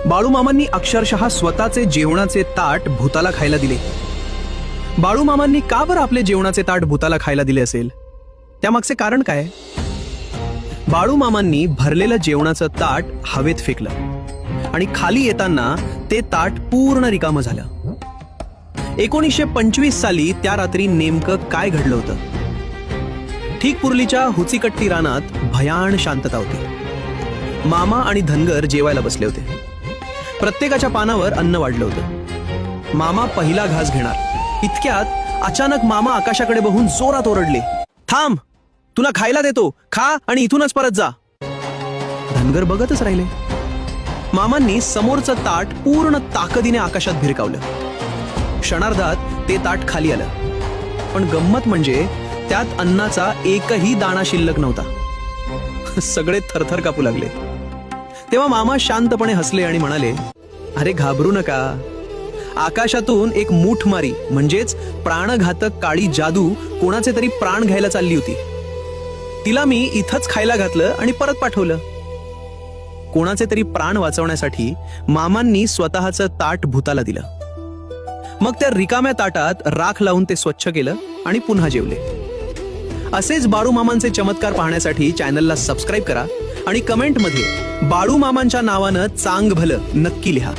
बाळूमामांनी अक्षरशः स्वतःचे जेवणाचे ताट भूताला खायला दिले। बाळूमामांनी का बरं आपले जेवणाचे ताट भूताला खायला दिले असेल? त्यामागचे कारण काय? बाळूमामांनी भरलेलं जेवणाचं ताट हवेत फेकलं आणि खाली येताना ते ताट पूर्ण रिकामं झालं। 1925 साली त्या रात्री नेमकं काय घडलं होतं? ठीक पुर्लीच्या हुचीकट्टी रानात भयान शांतता होती। मामा आणि धनगर जेवायला बसले होते। प्रत्येकाच्या पानावर अन्न वाढलं होतं। मामा पहिला घास घेणार इतक्यात अचानक मामा आकाशाकडे बघून जोरात ओरडले, थांब, तुला खायला देतो, खा आणि इथूनच परत जा। धनगर बघतच राहिले। मामांनी समोरचं ताट पूर्ण ताकदीने आकाशात भिरकावलं। क्षणार्धात ते ताट खाली आलं, पण गंमत म्हणजे त्यात अन्नाचा एकही दाणा शिल्लक नव्हता। सगळे थरथर कापू लागले। तेव्हा मामा शांतपणे हसले आणि म्हणाले, अरे घाबरू नका, आकाशातून एक मूठमारी म्हणजेच प्राणघातक काळी जादू कोणाचे तरी प्राण घ्यायला चालली होती। तिला मी इथंच खायला घातलं आणि परत पाठवलं। कोणाचे तरी प्राण वाचवण्यासाठी मामांनी स्वतःचं ताट भूताला दिलं। मग त्या रिकाम्या ताटात राख लावून ते स्वच्छ केलं आणि पुन्हा जेवले। असेच बाळूमामांचे चमत्कार पाहण्यासाठी चॅनलला सबस्क्राईब करा आणि कमेंटमध्ये बाळूमामांच्या नावानं चांग भलं नक्की लिहा।